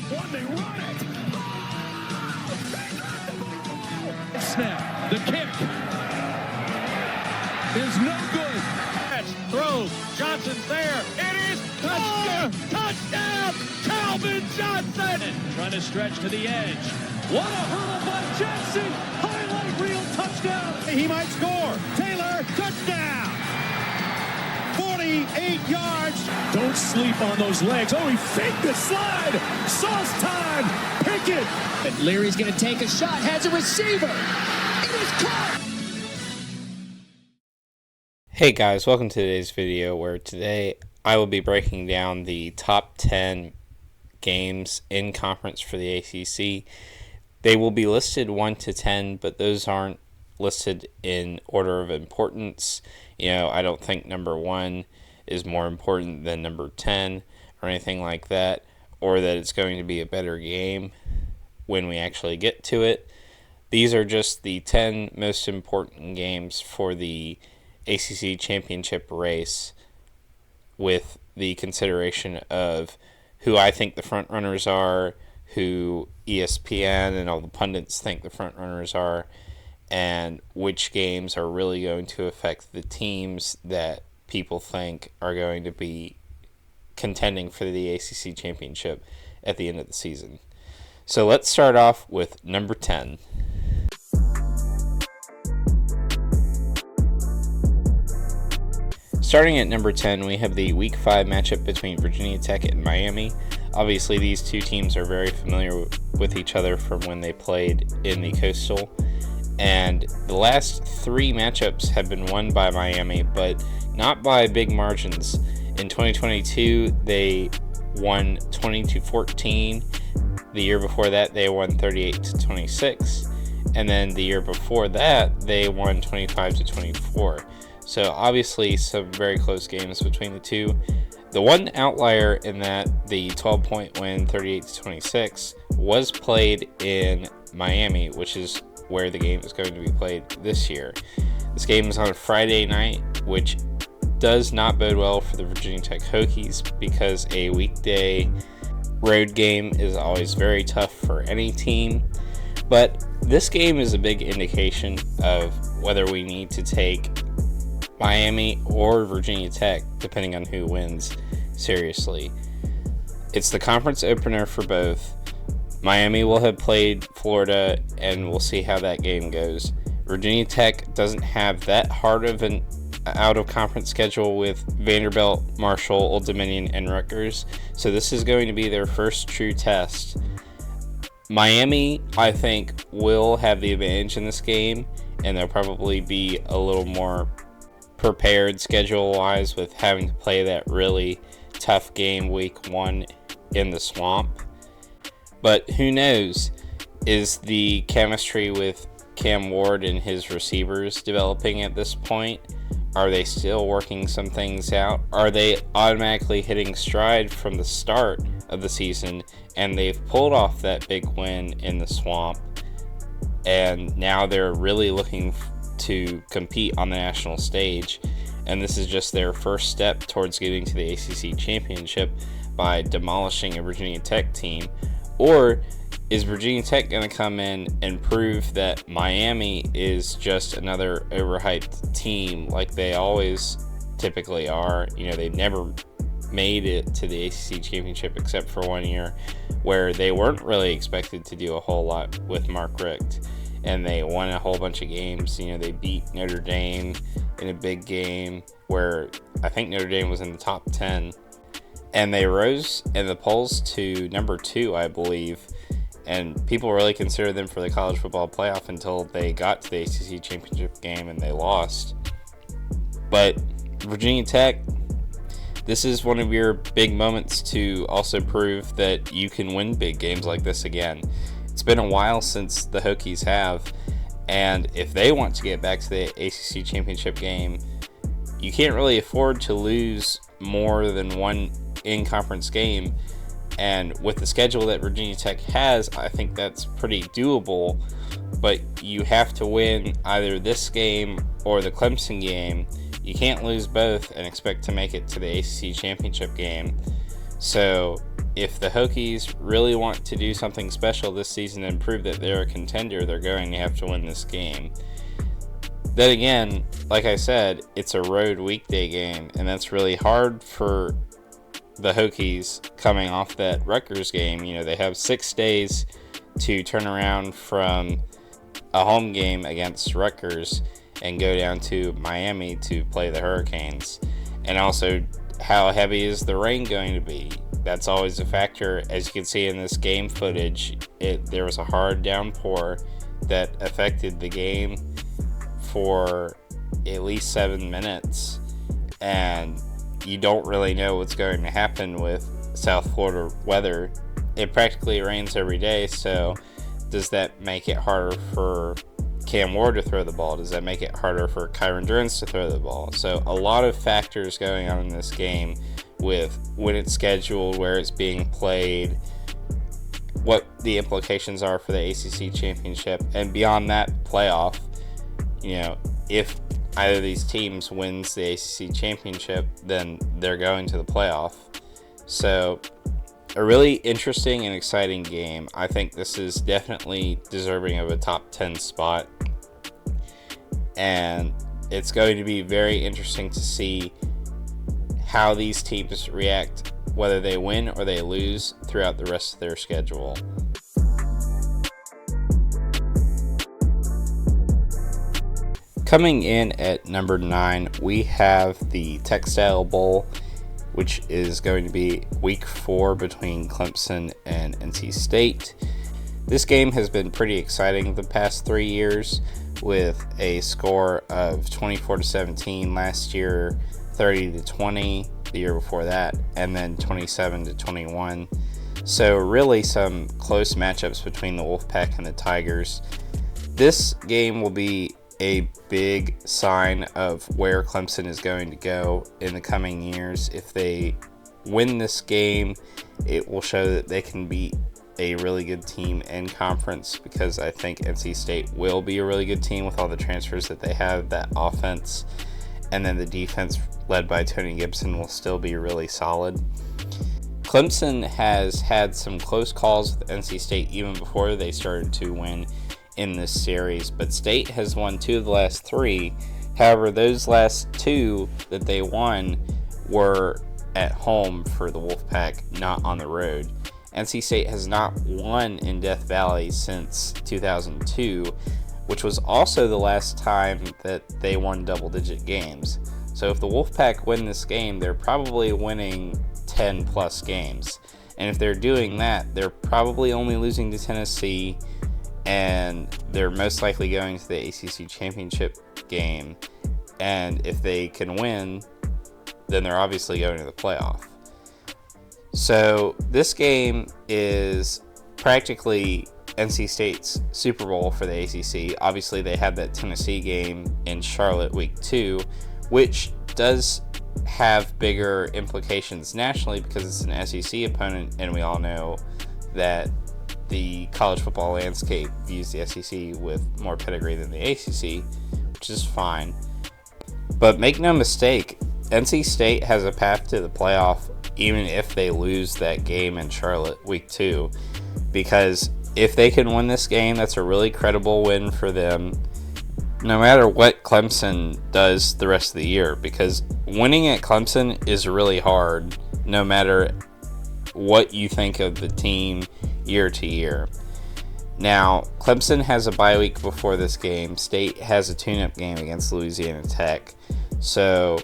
One, they run it. Oh, they got the ball. Snap. The kick is no good. Throw. Johnson's there. It is. Touchdown. Touchdown. Calvin Johnson. Trying to stretch to the edge. What a hurdle by Jackson. Highlight reel touchdown. He might score. Taylor, touchdown. 48 yards. Don't sleep on those legs. Oh, he faked the slide. Sauce time. Pickett. And Leary's going to take a shot. Has a receiver. It is caught. Hey guys, welcome to today's video where today I will be breaking down the top 10 games in conference for the ACC. They will be listed 1 to 10, but those aren't listed in order of importance. You know, I don't think number 1 is more important than number 10 or anything like that, or that it's going to be a better game when we actually get to it. These are just the 10 most important games for the ACC championship race, with the consideration of who I think the front runners are, who ESPN and all the pundits think the front runners are, and which games are really going to affect the teams that people think are going to be contending for the ACC championship at the end of the season. So let's start off with number 10. Starting at number 10, we have the Week 5 matchup between Virginia Tech and Miami. Obviously, these two teams are very familiar with each other from when they played in the Coastal. And the last 3 matchups have been won by Miami, but not by big margins. In 2022, they won 20-14. The year before that, they won 38-26. And then the year before that, they won 25-24. So obviously some very close games between the two. The one outlier in that, the 12-point win, 38-26, was played in Miami, which is where the game is going to be played this year. This game is on a Friday night, which does not bode well for the Virginia Tech Hokies because a weekday road game is always very tough for any team. But this game is a big indication of whether we need to take Miami or Virginia Tech, depending on who wins, seriously. It's the conference opener for both. Miami will have played Florida, and we'll see how that game goes. Virginia Tech doesn't have that hard of an out-of-conference schedule with Vanderbilt, Marshall, Old Dominion, and Rutgers, so this is going to be their first true test. Miami, I think, will have the advantage in this game, and they'll probably be a little more prepared schedule-wise with having to play that really tough game week 1 in the Swamp. But who knows? Is the chemistry with Cam Ward and his receivers developing at this point? Are they still working some things out? Are they automatically hitting stride from the start of the season and they've pulled off that big win in the Swamp, and now they're really looking to compete on the national stage, and this is just their first step towards getting to the ACC championship by demolishing a Virginia Tech team? Or is Virginia Tech going to come in and prove that Miami is just another overhyped team like they always typically are? You know, they've never made it to the ACC championship except for 1 year where they weren't really expected to do a whole lot with Mark Richt, and they won a whole bunch of games. You know, they beat Notre Dame in a big game where I think Notre Dame was in the top 10. And they rose in the polls to number 2, I believe. And people really considered them for the college football playoff until they got to the ACC championship game and they lost. But Virginia Tech, this is one of your big moments to also prove that you can win big games like this again. It's been a while since the Hokies have, and if they want to get back to the ACC championship game, you can't really afford to lose more than one in-conference game. And with the schedule that Virginia Tech has, I think that's pretty doable. But you have to win either this game or the Clemson game. You can't lose both and expect to make it to the ACC championship game. So if the Hokies really want to do something special this season and prove that they're a contender, they're going to have to win this game. Then again, like I said, it's a road weekday game, and that's really hard for the Hokies coming off that Rutgers game. You know, they have 6 days to turn around from a home game against Rutgers and go down to Miami to play the Hurricanes. And also, how heavy is the rain going to be? That's always a factor. As you can see in this game footage, there was a hard downpour that affected the game for at least 7 minutes, and you don't really know what's going to happen with South Florida weather. It practically rains every day, so does that make it harder for Cam Ward to throw the ball? Does that make it harder for Kyron Drones to throw the ball? So a lot of factors going on in this game with when it's scheduled, where it's being played, what the implications are for the ACC championship, and beyond that, playoff. You know, if either of these teams wins the ACC championship, then they're going to the playoff. So a really interesting and exciting game. I think this is definitely deserving of a top 10 spot. And it's going to be very interesting to see how these teams react, whether they win or they lose throughout the rest of their schedule. Coming in at number 9, we have the Textile Bowl, which is going to be week 4 between Clemson and NC State. This game has been pretty exciting the past 3 years, with a score of 24-17 last year, 30-20 the year before that, and then 27-21. So really some close matchups between the Wolfpack and the Tigers. This game will be a big sign of where Clemson is going to go in the coming years. If they win this game, it will show that they can beat a really good team in conference, because I think NC State will be a really good team with all the transfers that they have. That offense and then the defense led by Tony Gibson will still be really solid. Clemson has had some close calls with NC State even before they started to win in this series, but State has won 2 of the last 3. However, those last 2 that they won were at home for the Wolfpack, not on the road. NC State has not won in Death Valley since 2002, which was also the last time that they won double-digit games. So if the Wolfpack win this game, they're probably winning 10 plus games. And if they're doing that, they're probably only losing to Tennessee, and they're most likely going to the ACC championship game. And if they can win, then they're obviously going to the playoff. So this game is practically NC State's Super Bowl for the ACC. Obviously, they had that Tennessee game in Charlotte week 2, which does have bigger implications nationally because it's an SEC opponent, and we all know that the college football landscape views the SEC with more pedigree than the ACC, which is fine. But make no mistake, NC State has a path to the playoff even if they lose that game in Charlotte week 2, because if they can win this game, that's a really credible win for them, no matter what Clemson does the rest of the year, because winning at Clemson is really hard no matter what you think of the team year to year. Now, Clemson has a bye week before this game. State has a tune-up game against Louisiana Tech. So,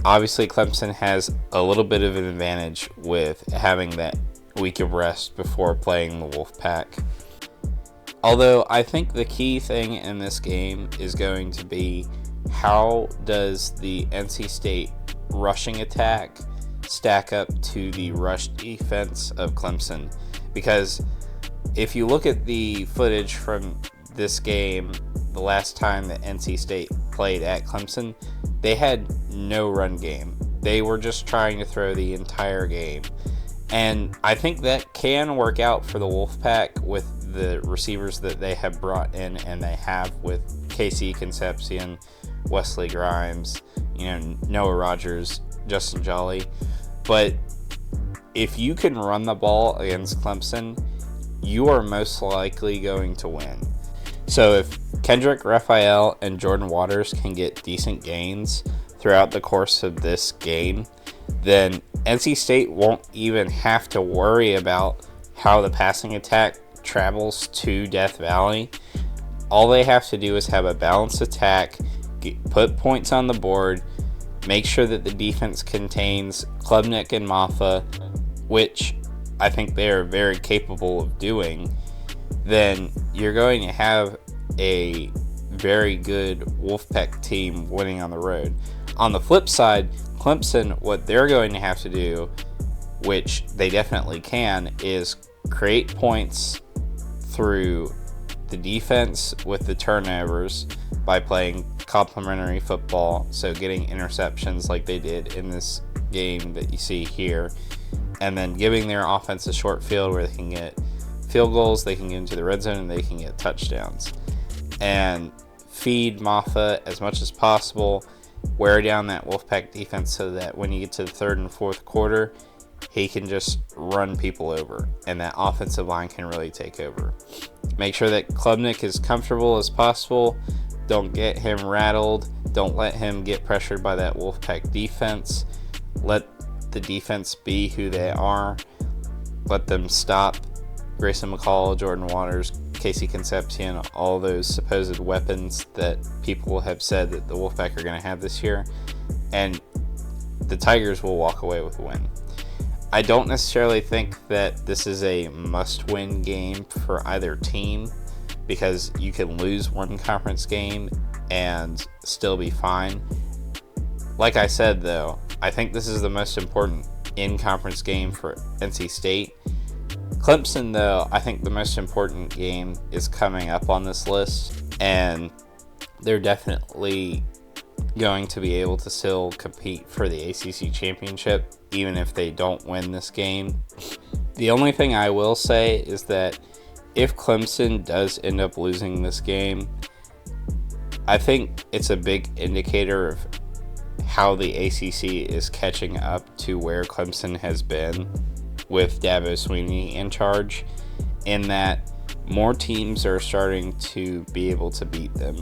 obviously, Clemson has a little bit of an advantage with having that week of rest before playing the Wolfpack. Although, I think the key thing in this game is going to be how does the NC State rushing attack stack up to the rush defense of Clemson? Because if you look at the footage from this game, the last time that NC State played at Clemson, they had no run game. They were just trying to throw the entire game. And I think that can work out for the Wolfpack with the receivers that they have brought in, and they have with KC Concepcion, Wesley Grimes, Noah Rogers, Justin Jolly. But if you can run the ball against Clemson, you are most likely going to win. So if Kendrick Raphael and Jordan Waters can get decent gains throughout the course of this game, then NC State won't even have to worry about how the passing attack travels to Death Valley. All they have to do is have a balanced attack, put points on the board, make sure that the defense contains Klubnik and Maffa, which I think they are very capable of doing. Then you're going to have a very good Wolfpack team winning on the road. On the flip side, Clemson, what they're going to have to do, which they definitely can, is create points through the defense with the turnovers by playing complementary football, so getting interceptions like they did in this game that you see here, and then giving their offense a short field where they can get field goals, they can get into the red zone, and they can get touchdowns. And feed Maffa as much as possible, wear down that Wolfpack defense so that when you get to the third and fourth quarter, he can just run people over, and that offensive line can really take over. Make sure that Klubnik is comfortable as possible. Don't get him rattled. Don't let him get pressured by that Wolfpack defense. Let the defense be who they are. Let them stop Grayson McCall, Jordan Waters, Casey Concepcion, all those supposed weapons that people have said that the Wolfpack are going to have this year. And the Tigers will walk away with a win. I don't necessarily think that this is a must-win game for either team, because you can lose one conference game and still be fine. Like I said, though, I think this is the most important in-conference game for NC State. Clemson, though, I think the most important game is coming up on this list, and they're definitely going to be able to still compete for the ACC championship, even if they don't win this game. The only thing I will say is that if Clemson does end up losing this game, I think it's a big indicator of how the ACC is catching up to where Clemson has been with Dabo Swinney in charge, in that more teams are starting to be able to beat them.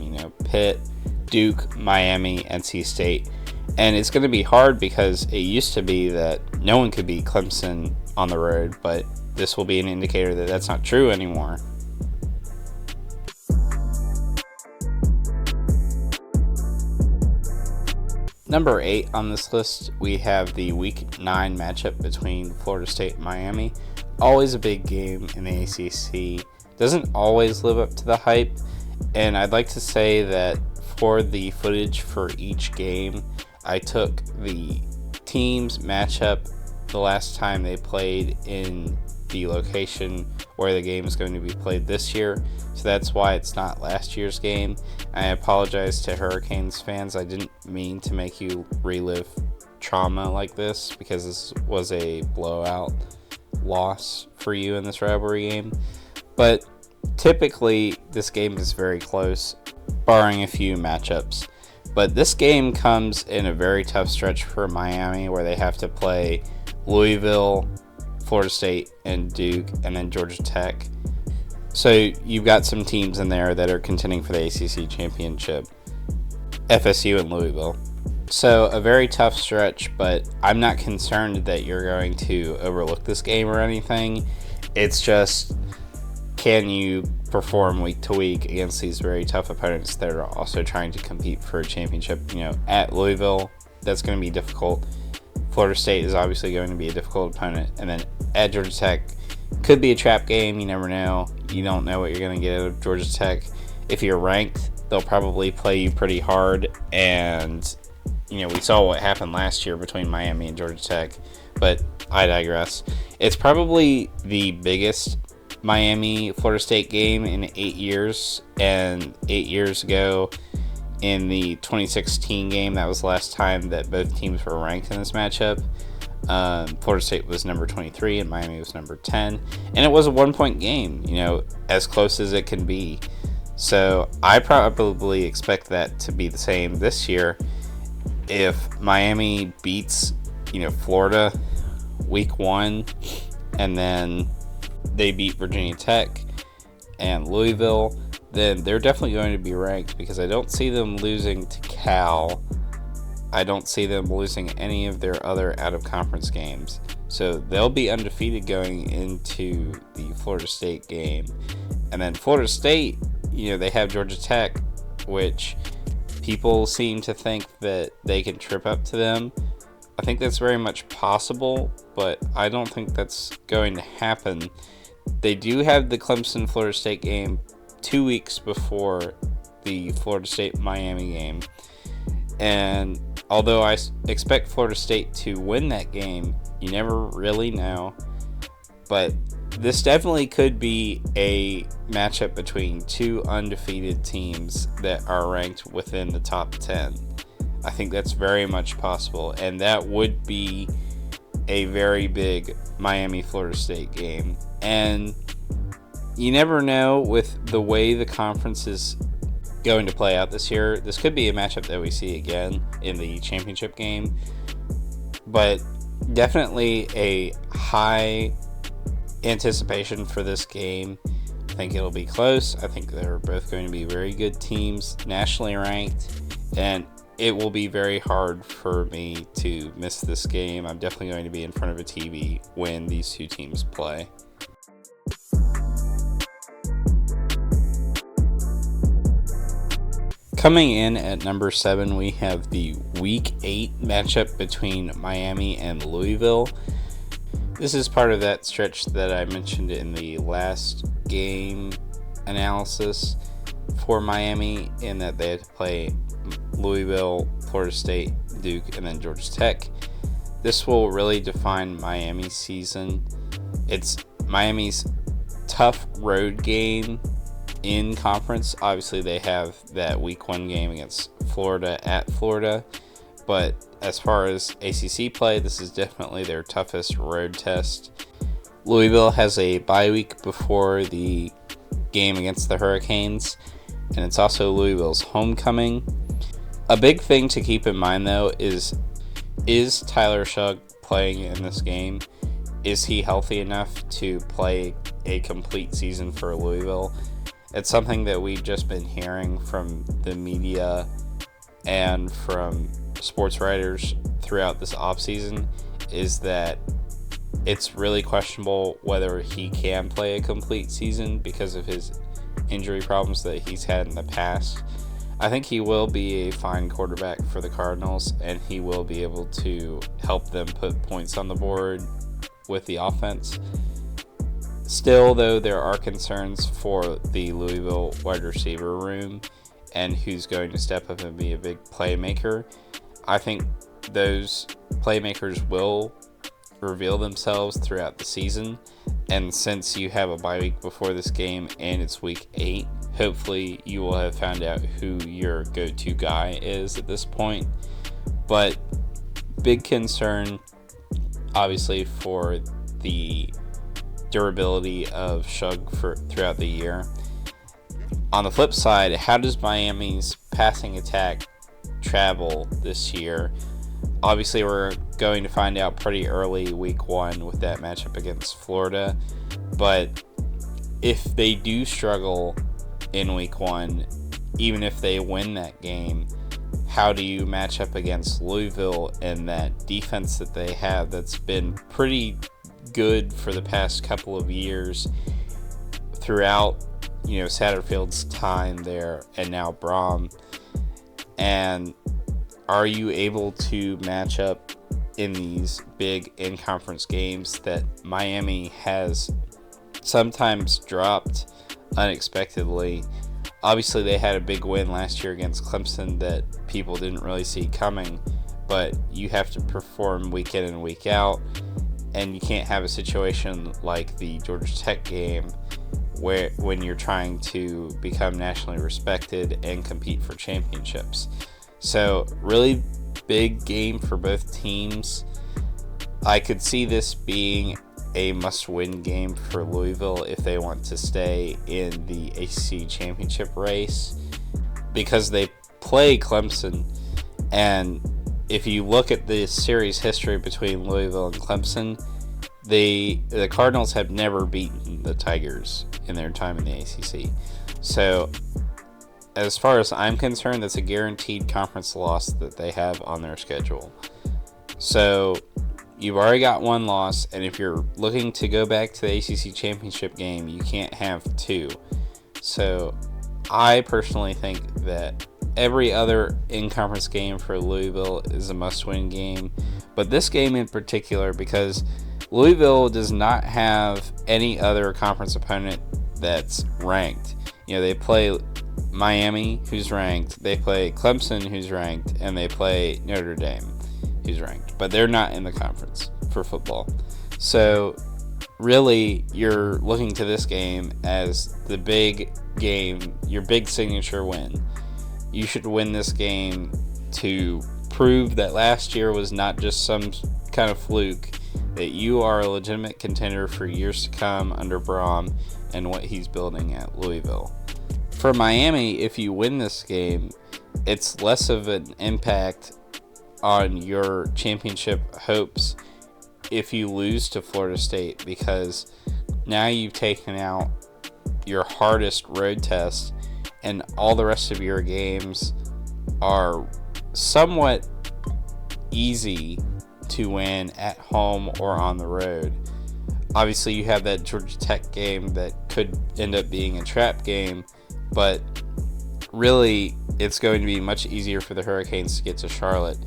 Pitt, Duke, Miami, NC State. And it's going to be hard because it used to be that no one could beat Clemson on the road, but this will be an indicator that that's not true anymore. Number 8 on this list, we have the Week 9 matchup between Florida State and Miami. Always a big game in the ACC. Doesn't always live up to the hype, and I'd like to say that for the footage for each game, I took the teams matchup the last time they played in the location where the game is going to be played this year. So that's why it's not last year's game. I apologize to Hurricanes fans. I didn't mean to make you relive trauma like this, because this was a blowout loss for you in this rivalry game. But typically this game is very close, barring a few matchups. But this game comes in a very tough stretch for Miami, where they have to play Louisville, Florida State, and Duke, and then Georgia Tech. So you've got some teams in there that are contending for the ACC championship, FSU and Louisville. So a very tough stretch, but I'm not concerned that you're going to overlook this game or anything. It's just, can you perform week to week against these very tough opponents that are also trying to compete for a championship? At Louisville, that's going to be difficult. Florida State is obviously going to be a difficult opponent. And then at Georgia Tech, could be a trap game. You never know. You don't know what you're going to get out of Georgia Tech. If you're ranked, they'll probably play you pretty hard. And, we saw what happened last year between Miami and Georgia Tech. But I digress. It's probably the biggest Miami-Florida State game in 8 years. And 8 years ago, in the 2016 game, that was the last time that both teams were ranked in this matchup. Florida State was number 23 and Miami was number 10, and it was a 1-point game, as close as it can be. So I probably expect that to be the same this year. If Miami beats Florida, week 1 and then they beat Virginia Tech and Louisville, then they're definitely going to be ranked, because I don't see them losing to Cal. I don't see them losing any of their other out-of-conference games. So they'll be undefeated going into the Florida State game. And then Florida State, they have Georgia Tech, which people seem to think that they can trip up to them. I think that's very much possible, but I don't think that's going to happen. They do have the Clemson-Florida State game 2 weeks before the Florida State-Miami game. And although I expect Florida State to win that game, you never really know. But this definitely could be a matchup between two undefeated teams that are ranked within the top 10. I think that's very much possible, and that would be a very big Miami-Florida State game. And you never know with the way the conference is going to play out this year. This could be a matchup that we see again in the championship game, but definitely a high anticipation for this game. I think it'll be close. I think they're both going to be very good teams, nationally ranked, and it will be very hard for me to miss this game. I'm definitely going to be in front of a TV when these two teams play. Coming in at number 7, we have the Week 8 matchup between Miami and Louisville. This is part of that stretch that I mentioned in the last game analysis for Miami, in that they had to play Louisville, Florida State, Duke, and then Georgia Tech. This will really define Miami's season. It's Miami's tough road game in conference. Obviously, they have that week 1 game against Florida at Florida, but as far as ACC play, this is definitely their toughest road test. Louisville has a bye week before the game against the Hurricanes, and it's also Louisville's homecoming. A big thing to keep in mind, though, is Tyler Shugg playing in this game? Is he healthy enough to play a complete season for Louisville? It's something that we've just been hearing from the media and from sports writers throughout this offseason, is that it's really questionable whether he can play a complete season because of his injury problems that he's had in the past. I think he will be a fine quarterback for the Cardinals, and he will be able to help them put points on the board with the offense. Still, though, there are concerns for the Louisville wide receiver room and who's going to step up and be a big playmaker. I think those playmakers will reveal themselves throughout the season, and since you have a bye week before this game and it's week 8, hopefully you will have found out who your go-to guy is at this point. But big concern, obviously, for the durability of Shugg throughout the year. On the flip side, how does Miami's passing attack travel this year? Obviously, we're going to find out pretty early week 1 with that matchup against Florida, but if they do struggle in week 1, even if they win that game, how do you match up against Louisville and that defense that they have that's been pretty good for the past couple of years throughout, Satterfield's time there and now Braum? And are you able to match up in these big in-conference games that Miami has sometimes dropped unexpectedly? Obviously, they had a big win last year against Clemson that people didn't really see coming, but you have to perform week in and week out, and you can't have a situation like the Georgia Tech game where when you're trying to become nationally respected and compete for championships. So, really big game for both teams. I could see this being a must-win game for Louisville if they want to stay in the ACC championship race, because they play Clemson, and if you look at the series history between Louisville and Clemson, the Cardinals have never beaten the Tigers in their time in the ACC. So, as far as I'm concerned, that's a guaranteed conference loss that they have on their schedule. So, you've already got one loss, and if you're looking to go back to the ACC championship game, you can't have two. So, I personally think that every other in-conference game for Louisville is a must-win game, but this game in particular, because Louisville does not have any other conference opponent that's ranked. They play Miami, who's ranked, they play Clemson, who's ranked, and they play Notre Dame, who's ranked. But they're not in the conference for football. So, really, you're looking to this game as the big game, your big signature win. You should win this game to prove that last year was not just some kind of fluke, that you are a legitimate contender for years to come under Braum and what he's building at Louisville. For Miami, if you win this game, it's less of an impact on your championship hopes if you lose to Florida State, because now you've taken out your hardest road test, and all the rest of your games are somewhat easy to win at home or on the road. Obviously, you have that Georgia Tech game that could end up being a trap game, but really, it's going to be much easier for the Hurricanes to get to Charlotte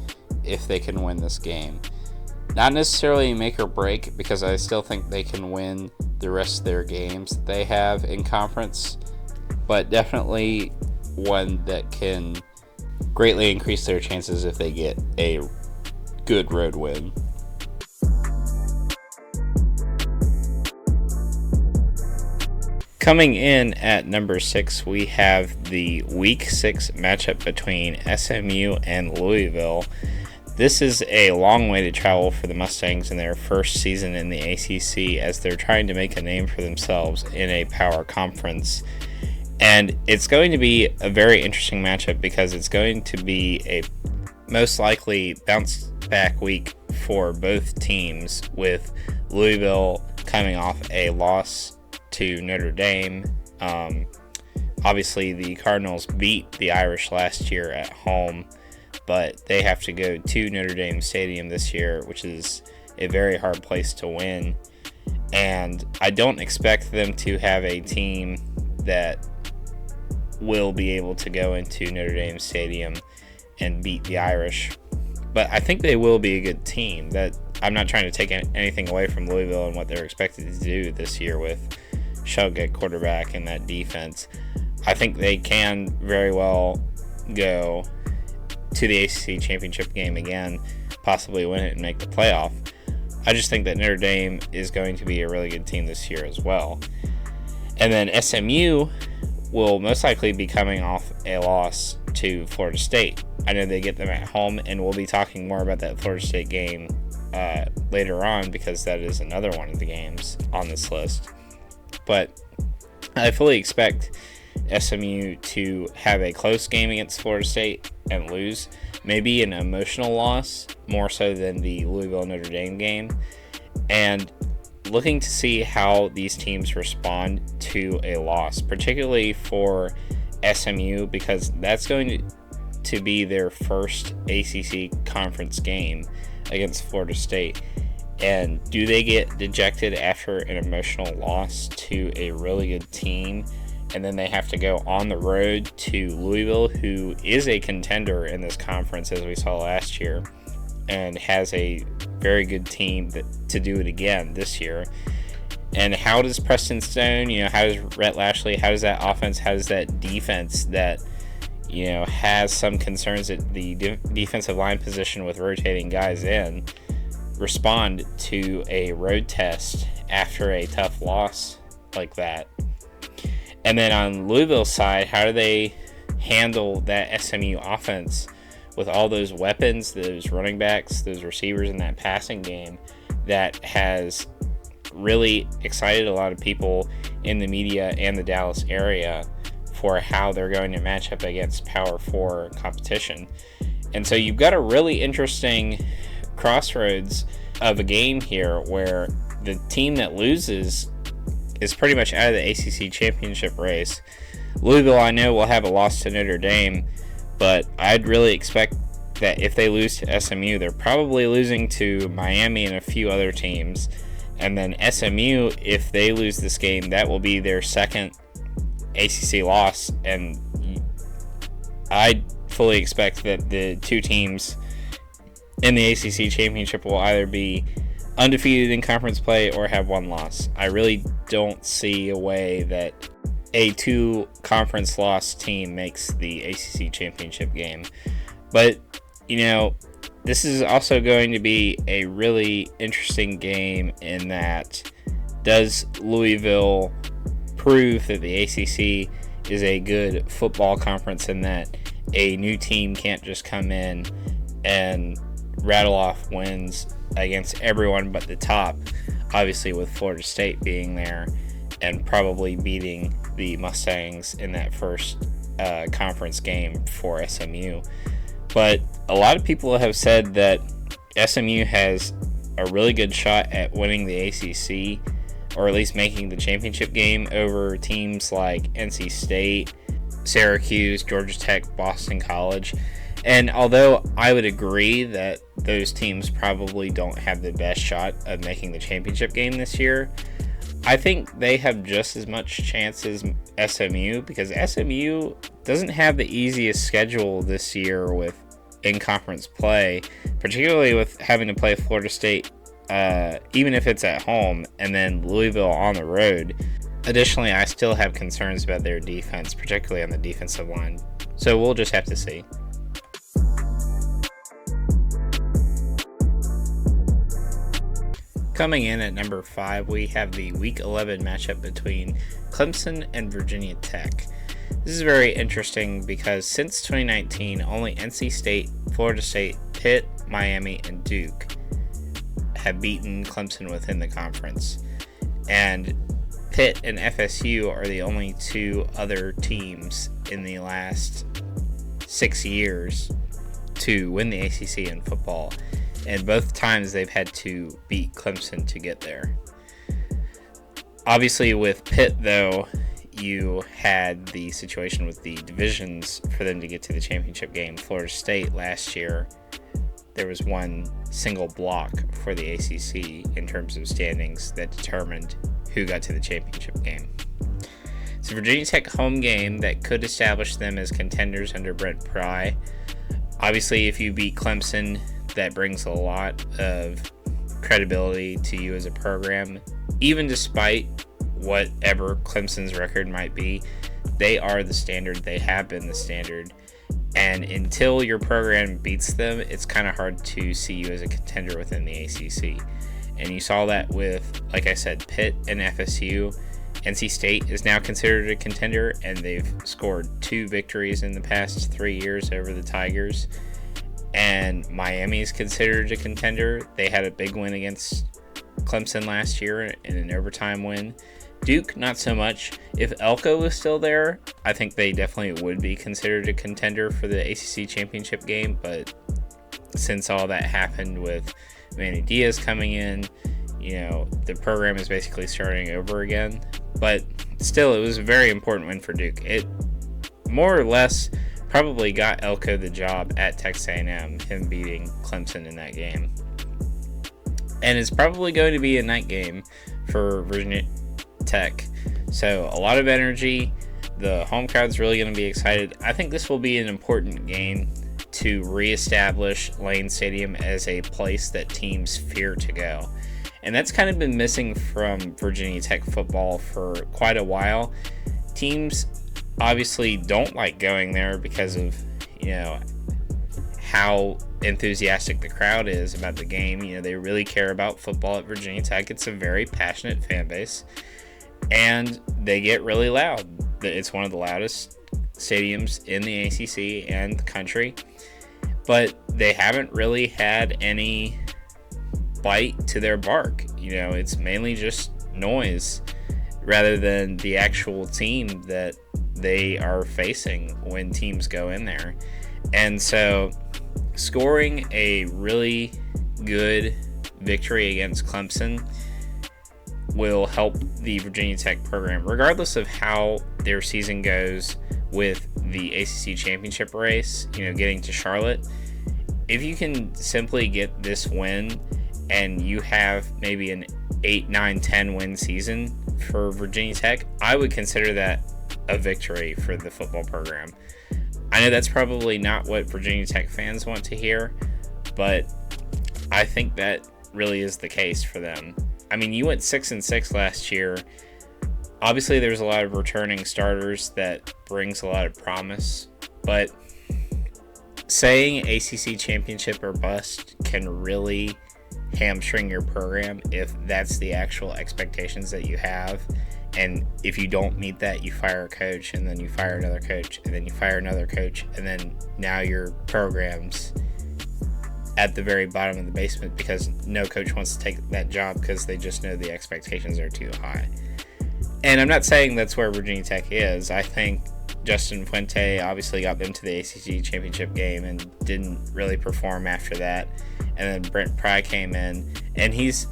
if they can win this game. Not necessarily make or break, because I still think they can win the rest of their games that they have in conference, but definitely one that can greatly increase their chances if they get a good road win. Coming in at number 6, we have the Week 6 matchup between SMU and Louisville. This is a long way to travel for the Mustangs in their first season in the ACC, as they're trying to make a name for themselves in a power conference. And it's going to be a very interesting matchup, because it's going to be a most likely bounce back week for both teams, with Louisville coming off a loss to Notre Dame. Obviously, the Cardinals beat the Irish last year at home, but they have to go to Notre Dame Stadium this year, which is a very hard place to win. And I don't expect them to have a team that will be able to go into Notre Dame Stadium and beat the Irish. But I think they will be a good team. That I'm not trying to take anything away from Louisville and what they're expected to do this year with Shug at quarterback and that defense. I think they can very well go to the ACC championship game again, possibly win it and make the playoff. I just think that Notre Dame is going to be a really good team this year as well. And then SMU will most likely be coming off a loss to Florida State. I know they get them at home, and we'll be talking more about that Florida State game later on, because that is another one of the games on this list. But I fully expect SMU to have a close game against Florida State and lose. Maybe an emotional loss, more so than the Louisville-Notre Dame game. And looking to see how these teams respond to a loss, particularly for SMU, because that's going to be their first ACC conference game against Florida State. And do they get dejected after an emotional loss to a really good team, and then they have to go on the road to Louisville, who is a contender in this conference, as we saw last year, and has a very good team to do it again this year? And how does Preston Stone, how does Rhett Lashley, how does that offense, how does that defense that, has some concerns at the defensive line position with rotating guys in, respond to a road test after a tough loss like that? And then on Louisville's side, how do they handle that SMU offense with all those weapons, those running backs, those receivers in that passing game that has really excited a lot of people in the media and the Dallas area for how they're going to match up against Power 4 competition? And so you've got a really interesting crossroads of a game here where the team that loses is pretty much out of the ACC championship race. Louisville, I know, will have a loss to Notre Dame, but I'd really expect that if they lose to SMU, they're probably losing to Miami and a few other teams. And then SMU, if they lose this game, that will be their second ACC loss. And I fully expect that the two teams in the ACC championship will either be undefeated in conference play or have one loss. I really don't see a way that a two conference loss team makes the ACC championship game. But, you know, this is also going to be a really interesting game in that does Louisville prove that the ACC is a good football conference and that a new team can't just come in and rattle off wins against everyone but the top, obviously with Florida State being there and probably beating the Mustangs in that first conference game for SMU. But a lot of people have said that SMU has a really good shot at winning the ACC, or at least making the championship game over teams like NC State, Syracuse, Georgia Tech, Boston College. And although I would agree that those teams probably don't have the best shot of making the championship game this year, I think they have just as much chance as SMU, because SMU doesn't have the easiest schedule this year with in-conference play, particularly with having to play Florida State, even if it's at home, and then Louisville on the road. Additionally, I still have concerns about their defense, particularly on the defensive line. So we'll just have to see. Coming in at number 5, we have the Week 11 matchup between Clemson and Virginia Tech. This is very interesting because since 2019, only NC State, Florida State, Pitt, Miami, and Duke have beaten Clemson within the conference. And Pitt and FSU are the only two other teams in the last 6 years to win the ACC in football. And both times they've had to beat Clemson to get there. Obviously with Pitt, though, you had the situation with the divisions for them to get to the championship game. Florida State last year, there was one single block for the ACC in terms of standings that determined who got to the championship game. It's a Virginia Tech home game that could establish them as contenders under Brent Pry. Obviously, if you beat Clemson, that brings a lot of credibility to you as a program. Even despite whatever Clemson's record might be, they are the standard. They have been the standard. And until your program beats them, it's kind of hard to see you as a contender within the ACC. And you saw that with, like I said, Pitt and FSU. NC State is now considered a contender, and they've scored 2 victories in the past 3 years over the Tigers. And Miami is considered a contender. They had a big win against Clemson last year in an overtime win. Duke, not so much. If Elko was still there, I think they definitely would be considered a contender for the ACC championship game. But since all that happened with Manny Diaz coming in, you know, the program is basically starting over again. But still, it was a very important win for Duke. It more or less probably got Elko the job at Texas A&M, him beating Clemson in that game. And it's probably going to be a night game for Virginia Tech. So a lot of energy. The home crowd's really going to be excited. I think this will be an important game to reestablish Lane Stadium as a place that teams fear to go. And that's kind of been missing from Virginia Tech football for quite a while. Teams obviously don't like going there because of, you know, how enthusiastic the crowd is about the game. You know, they really care about football at Virginia Tech. It's a very passionate fan base, and they get really loud. It's one of the loudest stadiums in the ACC and the country, but they haven't really had any bite to their bark. You know, it's mainly just noise rather than the actual team that they are facing when teams go in there. And so scoring a really good victory against Clemson will help the Virginia Tech program, regardless of how their season goes with the ACC championship race, getting to Charlotte. If you can simply get this win and you have maybe an 8, 9, 10 win season for Virginia Tech, I would consider that a victory for the football program. I know that's probably not what Virginia Tech fans want to hear, but I think that really is the case for them. I mean, you went 6-6 last year. Obviously, there's a lot of returning starters that brings a lot of promise, but saying ACC championship or bust can really hamstring your program if that's the actual expectations that you have. And if you don't meet that, you fire a coach, and then you fire another coach, and then you fire another coach, and then now your program's at the very bottom of the basement because no coach wants to take that job because they just know the expectations are too high. And I'm not saying that's where Virginia Tech is. I think Justin Fuente obviously got them to the ACC championship game and didn't really perform after that. And then Brent Pry came in, and he's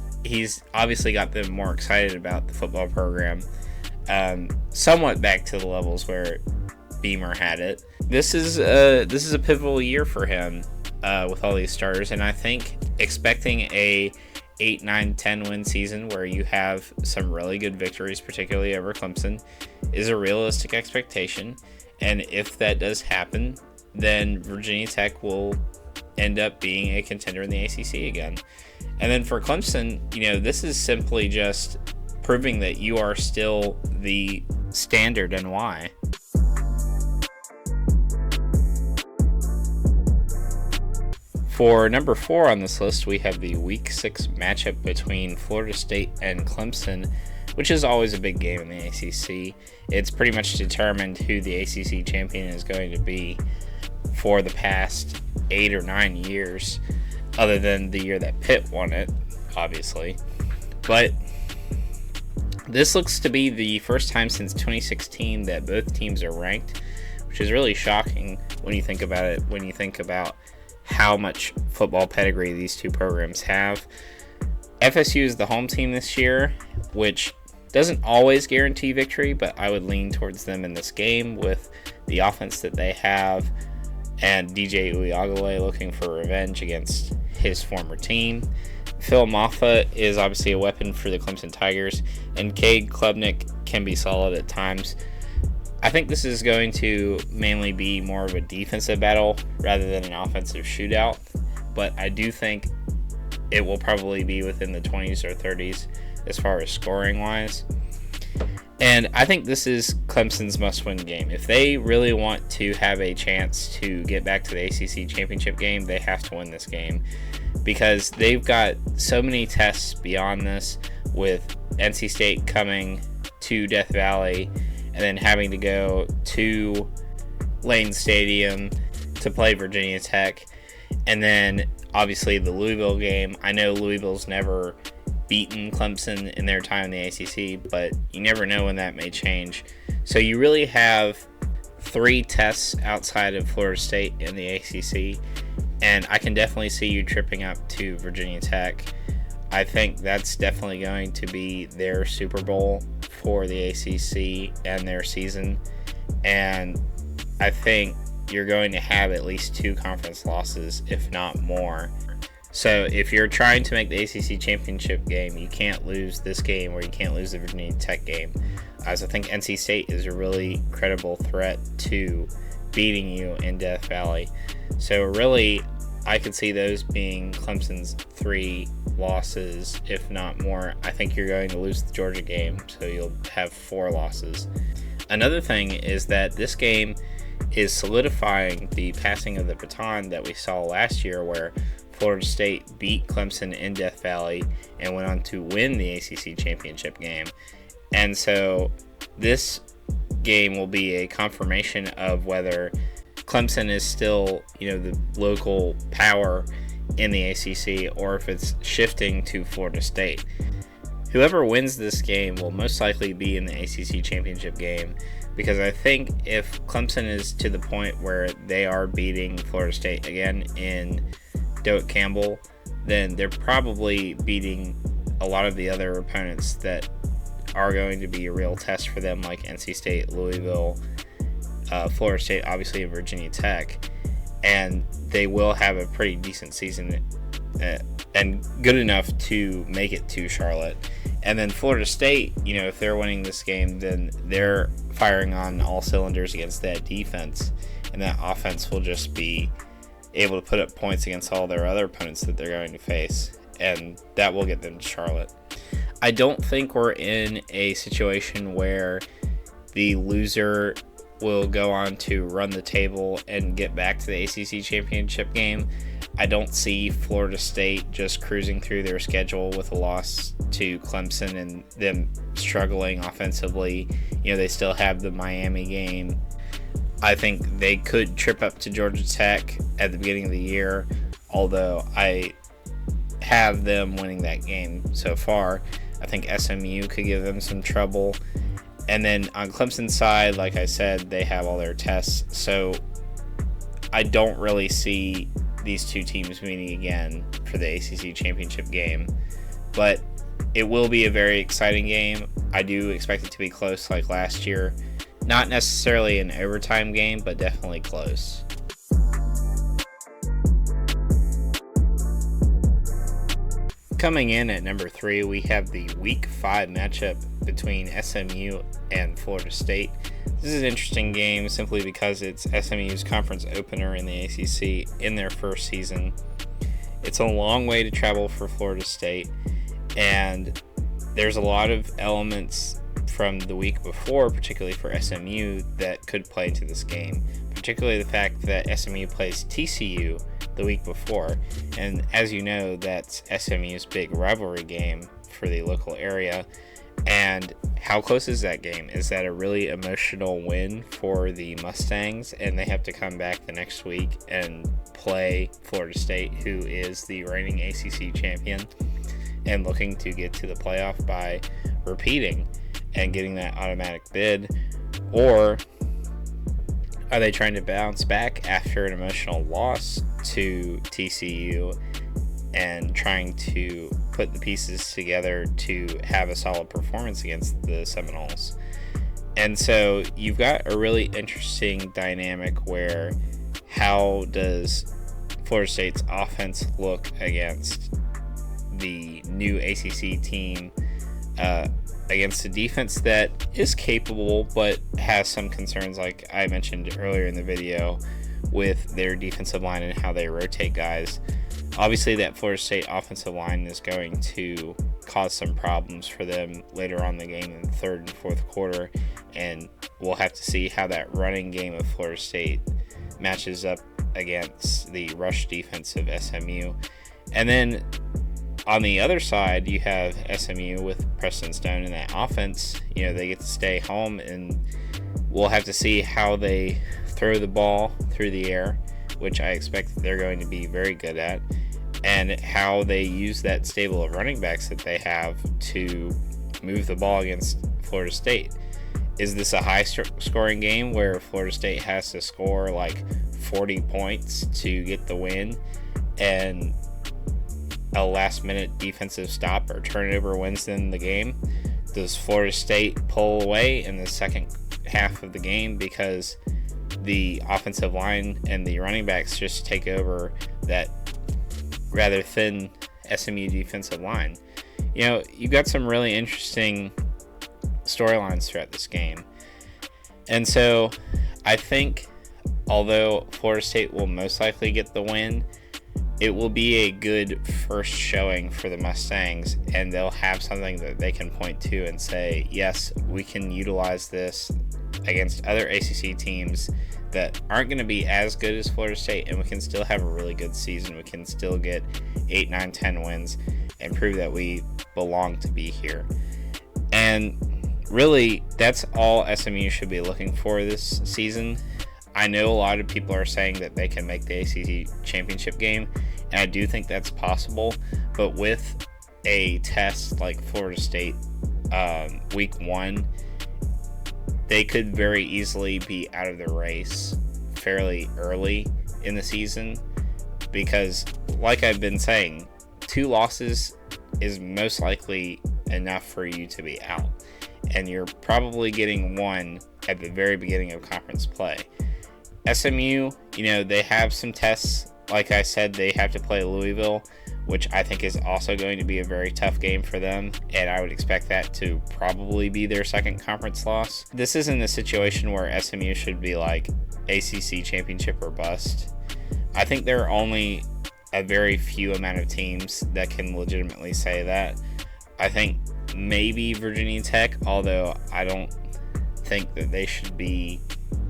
obviously got them more excited about the football program, somewhat back to the levels where Beamer had it. This is a pivotal year for him with all these starters, and I think expecting a 8, 9, 10 win season where you have some really good victories, particularly over Clemson, is a realistic expectation. And if that does happen, then Virginia Tech will end up being a contender in the ACC again. And then for Clemson, this is simply just proving that you are still the standard and why. For number 4 on this list, we have the Week 6 matchup between Florida State and Clemson, which is always a big game in the ACC. It's pretty much determined who the ACC champion is going to be for the past 8 or 9 years, other than the year that Pitt won it, obviously. But this looks to be the first time since 2016 that both teams are ranked, which is really shocking when you think about it, when you think about how much football pedigree these two programs have. FSU is the home team this year, which doesn't always guarantee victory, but I would lean towards them in this game with the offense that they have and DJ Uyagale looking for revenge against his former team. Phil Maffa is obviously a weapon for the Clemson Tigers, and Cade Klubnik can be solid at times. I think this is going to mainly be more of a defensive battle rather than an offensive shootout, but I do think it will probably be within the 20s or 30s as far as scoring wise. And I think this is Clemson's must-win game. If they really want to have a chance to get back to the ACC championship game, they have to win this game because they've got so many tests beyond this, with NC State coming to Death Valley and then having to go to Lane Stadium to play Virginia Tech. And then, obviously, the Louisville game. I know Louisville's never beaten Clemson in their time in the ACC, but you never know when that may change. So you really have 3 tests outside of Florida State in the ACC, and I can definitely see you tripping up to Virginia Tech. I think that's definitely going to be their Super Bowl for the ACC and their season, and I think you're going to have at least 2 conference losses, if not more. So if you're trying to make the ACC championship game, you can't lose this game, or you can't lose the Virginia Tech game, as I think NC State is a really credible threat to beating you in Death Valley. So really, I could see those being Clemson's 3 losses, if not more. I think you're going to lose the Georgia game, so you'll have 4 losses. Another thing is that this game is solidifying the passing of the baton that we saw last year, where Florida State beat Clemson in Death Valley and went on to win the ACC championship game. And so this game will be a confirmation of whether Clemson is still, the local power in the ACC, or if it's shifting to Florida State. whoever wins this game will most likely be in the ACC championship game, because I think if Clemson is to the point where they are beating Florida State again in Doak Campbell, then they're probably beating a lot of the other opponents that are going to be a real test for them, like NC State, Louisville, Florida State, obviously, and Virginia Tech. And they will have a pretty decent season and good enough to make it to Charlotte. And then Florida State, if they're winning this game, then they're firing on all cylinders against that defense, and that offense will just be able to put up points against all their other opponents that they're going to face, and that will get them to Charlotte. I don't think we're in a situation where the loser will go on to run the table and get back to the ACC championship game. I don't see Florida State just cruising through their schedule with a loss to Clemson and them struggling offensively. They still have the Miami game. I think they could trip up to Georgia Tech at the beginning of the year, although I have them winning that game so far. I think SMU could give them some trouble. And then on Clemson's side, like I said, they have all their tests, so I don't really see these two teams meeting again for the ACC championship game. But it will be a very exciting game. I do expect it to be close like last year. Not necessarily an overtime game, but definitely close. Coming in at number 3, we have the Week 5 matchup between SMU and Florida State. This is an interesting game simply because it's SMU's conference opener in the ACC in their first season. It's a long way to travel for Florida State, and there's a lot of elements from the week before, particularly for SMU, that could play into this game, particularly the fact that SMU plays TCU the week before, and as you know, that's SMU's big rivalry game for the local area. And how close is that game? Is that a really emotional win for the Mustangs, and they have to come back the next week and play Florida State, who is the reigning ACC champion and looking to get to the playoff by repeating and getting that automatic bid? Or are they trying to bounce back after an emotional loss to TCU and trying to put the pieces together to have a solid performance against the Seminoles? And so you've got a really interesting dynamic where how does Florida State's offense look against the new ACC team, against a defense that is capable but has some concerns, like I mentioned earlier in the video, with their defensive line and how they rotate guys. Obviously, that Florida State offensive line is going to cause some problems for them later on in the game in the third and fourth quarter, and we'll have to see how that running game of Florida State matches up against the rush defense of SMU. And then on the other side, you have SMU with Preston Stone in that offense. They get to stay home, and we'll have to see how they throw the ball through the air, which I expect they're going to be very good at, and how they use that stable of running backs that they have to move the ball against Florida State. Is this a high-scoring game where Florida State has to score like 40 points to get the win, and a last-minute defensive stop or turnover wins them the game? Does Florida State pull away in the second half of the game because the offensive line and the running backs just take over that rather thin SMU defensive line? You've got some really interesting storylines throughout this game. And so I think although Florida State will most likely get the win, it will be a good first showing for the Mustangs, and they'll have something that they can point to and say, yes, we can utilize this against other ACC teams that aren't going to be as good as Florida State, and we can still have a really good season. We can still get 8, 9, 10 wins and prove that we belong to be here. And really, that's all SMU should be looking for this season. I know a lot of people are saying that they can make the ACC championship game, and I do think that's possible, but with a test like Florida State week 1, they could very easily be out of the race fairly early in the season, because like I've been saying, 2 losses is most likely enough for you to be out, and you're probably getting 1 at the very beginning of conference play. SMU, they have some tests. Like I said, they have to play Louisville, which I think is also going to be a very tough game for them, and I would expect that to probably be their second conference loss. This isn't a situation where SMU should be like ACC championship or bust. I think there are only a very few amount of teams that can legitimately say that. I think maybe Virginia Tech, although I don't think that they should be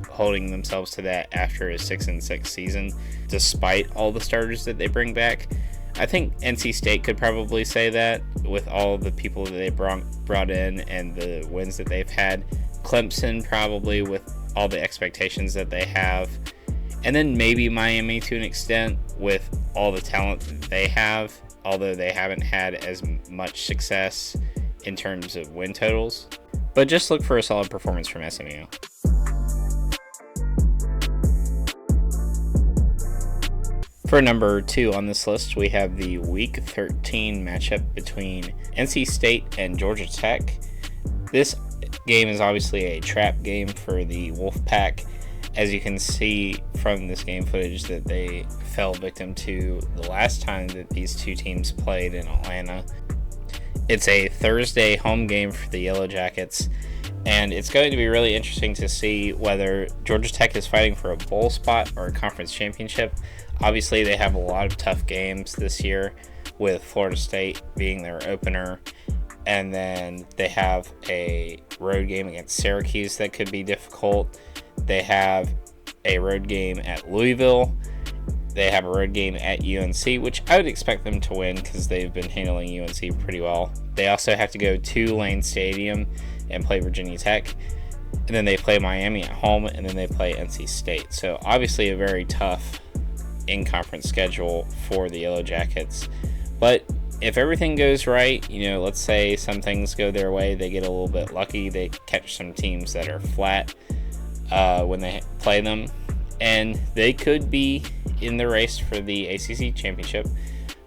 holding themselves to that after a 6-6 season, despite all the starters that they bring back. I think NC State could probably say that with all the people that they brought in and the wins that they've had. Clemson probably with all the expectations that they have. And then maybe Miami to an extent with all the talent that they have, although they haven't had as much success in terms of win totals. But just look for a solid performance from SMU. For number 2 on this list, we have the Week 13 matchup between NC State and Georgia Tech. This game is obviously a trap game for the Wolfpack, as you can see from this game footage that they fell victim to the last time that these two teams played in Atlanta. It's a Thursday home game for the Yellow Jackets, and it's going to be really interesting to see whether Georgia Tech is fighting for a bowl spot or a conference championship. Obviously, they have a lot of tough games this year, with Florida State being their opener, and then they have a road game against Syracuse that could be difficult. They have a road game at Louisville. They have a road game at UNC, which I would expect them to win because they've been handling UNC pretty well. They also have to go to Lane Stadium and play Virginia Tech. And then they play Miami at home, and then they play NC State. So obviously a very tough in-conference schedule for the Yellow Jackets. But if everything goes right, let's say some things go their way, they get a little bit lucky, they catch some teams that are flat when they play them, and they could be in the race for the ACC championship.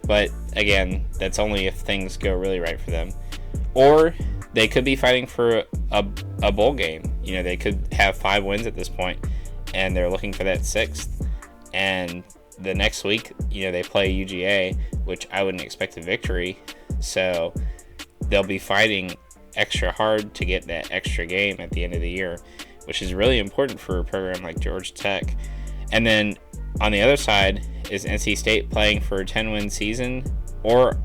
But again, that's only if things go really right for them. Or they could be fighting for a bowl game. They could have 5 wins at this point, and they're looking for that 6th. And the next week, they play UGA, which I wouldn't expect a victory. So they'll be fighting extra hard to get that extra game at the end of the year, which is really important for a program like Georgia Tech. And then on the other side, is NC State playing for a 10-win season? Or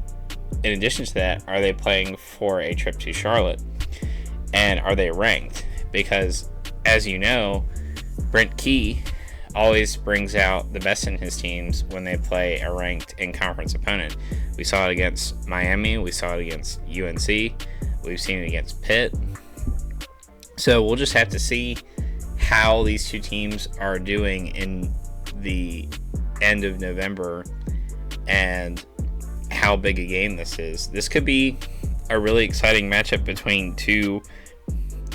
in addition to that, are they playing for a trip to Charlotte? And are they ranked? Because, as you know, Brent Key always brings out the best in his teams when they play a ranked in-conference opponent. We saw it against Miami. We saw it against UNC. We've seen it against Pitt. So we'll just have to see how these two teams are doing in the end of November and how big a game this is. This could be a really exciting matchup between two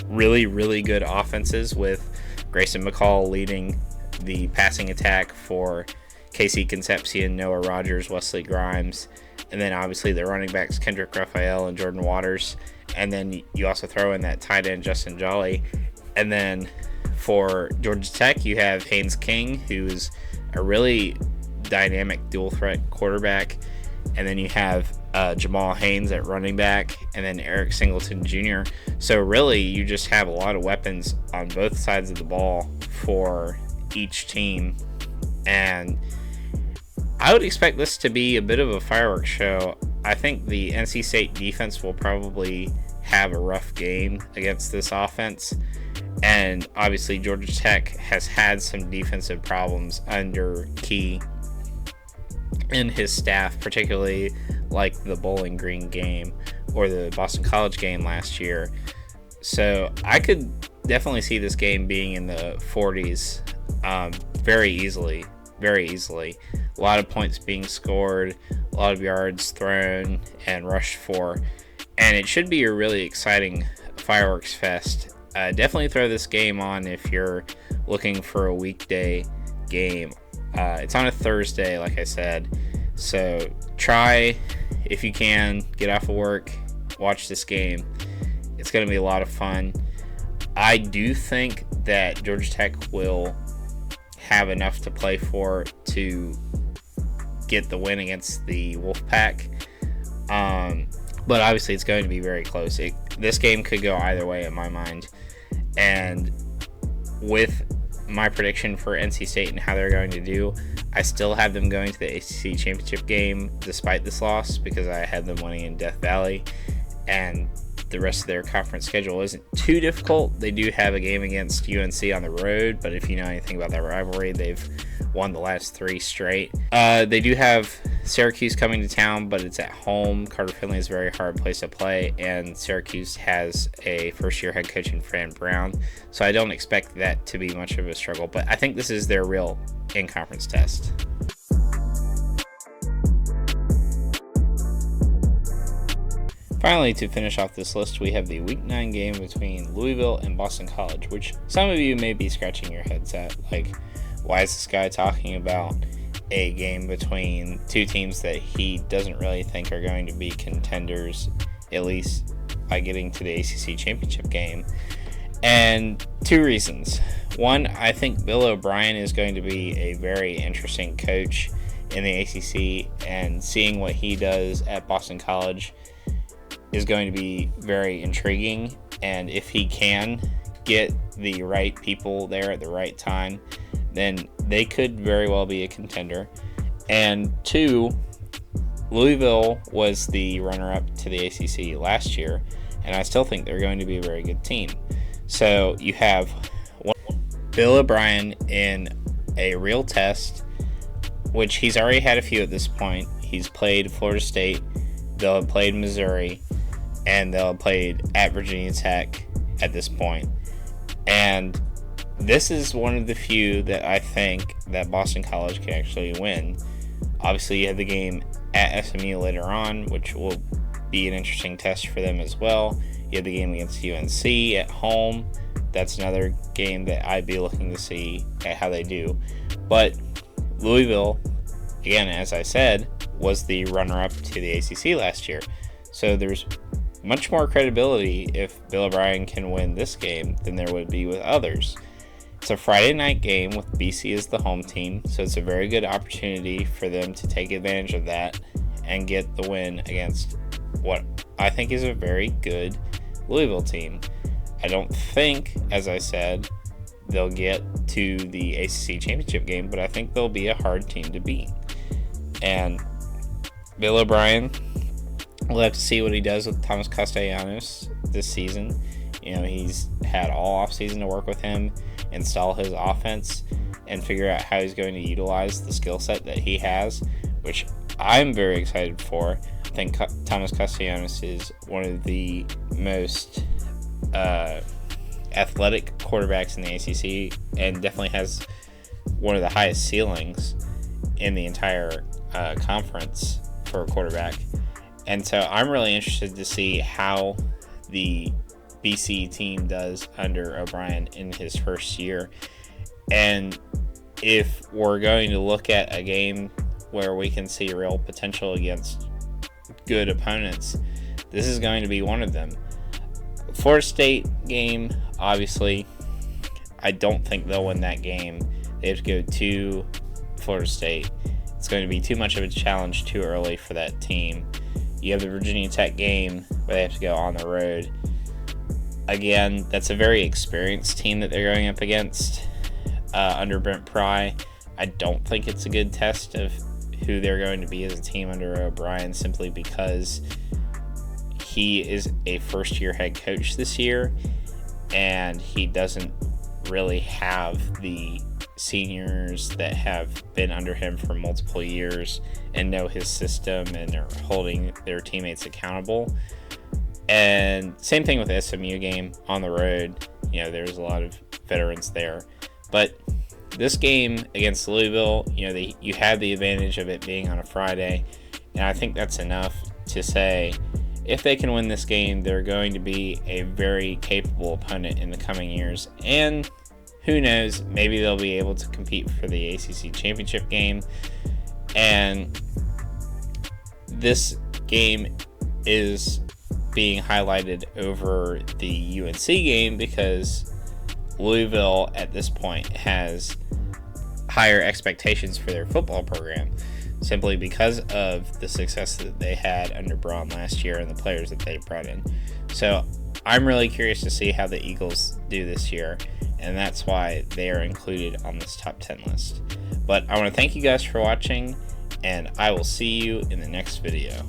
really, really good offenses, with Grayson McCall leading the passing attack for Casey Concepcion, Noah Rogers, Wesley Grimes, and then obviously the running backs Kendrick Raphael and Jordan Waters, and then you also throw in that tight end Justin Jolly. And then for Georgia Tech, you have Haynes King, who is a really dynamic dual threat quarterback, and then you have Jamal Haynes at running back, and then Eric Singleton Jr. So really, you just have a lot of weapons on both sides of the ball for each team, and I would expect this to be a bit of a fireworks show. I think the NC State defense will probably have a rough game against this offense, and obviously Georgia Tech has had some defensive problems under Key and his staff, particularly like the Bowling Green game or the Boston College game last year. So I could definitely see this game being in the 40s very easily. A lot of points being scored, a lot of yards thrown and rushed for, and it should be a really exciting fireworks fest. Definitely throw this game on if you're looking for a weekday game. It's on a Thursday, like I said, so try, if you can, get off of work, watch this game. It's going to be a lot of fun. I do think that Georgia Tech will have enough to play for to get the win against the Wolfpack. But obviously it's going to be very close. This game could go either way in my mind. And with my prediction for NC State and how they're going to do, I still have them going to the ACC championship game despite this loss, because I had them winning in Death Valley, and the rest of their conference schedule isn't too difficult. They do have a game against UNC on the road, but if you know anything about that rivalry, they've won the last 3 straight. They do have Syracuse coming to town, but it's at home. Carter Finley is a very hard place to play, and Syracuse has a first-year head coach in Fran Brown, so I don't expect that to be much of a struggle, but I think this is their real in-conference test. Finally, to finish off this list, we have the Week 9 game between Louisville and Boston College, which some of you may be scratching your heads at. Like, why is this guy talking about a game between two teams that he doesn't really think are going to be contenders, at least by getting to the ACC championship game? And 2 reasons. One, I think Bill O'Brien is going to be a very interesting coach in the ACC, and seeing what he does at Boston College is going to be very intriguing. And if he can get the right people there at the right time, then they could very well be a contender. And 2, Louisville was the runner-up to the ACC last year, and I still think they're going to be a very good team. So you have Bill O'Brien in a real test, which he's already had a few at this point. He's played Florida State, they'll have played Missouri, and they'll have played at Virginia Tech at this point. And this is one of the few that I think that Boston College can actually win. Obviously, you have the game at SMU later on, which will be an interesting test for them as well. You have the game against UNC at home. That's another game that I'd be looking to see at how they do. But Louisville, again, as I said, was the runner-up to the ACC last year. So there's much more credibility if Bill O'Brien can win this game than there would be with others. It's a Friday night game with BC as the home team, so it's a very good opportunity for them to take advantage of that and get the win against what I think is a very good Louisville team. I don't think, as I said, they'll get to the ACC championship game, but I think they'll be a hard team to beat. And Bill O'Brien, we'll have to see what he does with Thomas Castellanos this season. You know, he's had all offseason to work with him, install his offense, and figure out how he's going to utilize the skill set that he has, which I'm very excited for. I think Thomas Castellanos is one of the most athletic quarterbacks in the ACC, and definitely has one of the highest ceilings in the entire conference for a quarterback. And so I'm really interested to see how the BC team does under O'Brien in his first year. And if we're going to look at a game where we can see real potential against good opponents, this is going to be one of them. Florida State game, obviously, I don't think they'll win that game. They have to go to Florida State. It's going to be too much of a challenge too early for that team. You have the Virginia Tech game where they have to go on the road. Again, that's a very experienced team that they're going up against under Brent Pry. I don't think it's a good test of who they're going to be as a team under O'Brien, simply because he is a first-year head coach this year, and he doesn't really have the seniors that have been under him for multiple years and know his system and are holding their teammates accountable. And same thing with the SMU game on the road. You know, there's a lot of veterans there. But this game against Louisville, you know, you had the advantage of it being on a Friday, And I think that's enough to say if they can win this game, they're going to be a very capable opponent in the coming years. And who knows, maybe they'll be able to compete for the ACC championship game. And this game is being highlighted over the UNC game because Louisville at this point has higher expectations for their football program simply because of the success that they had under Braun last year and the players that they brought in. So I'm really curious to see how the Eagles do this year, and that's why they are included on this top 10 list. But I want to thank you guys for watching, and I will see you in the next video.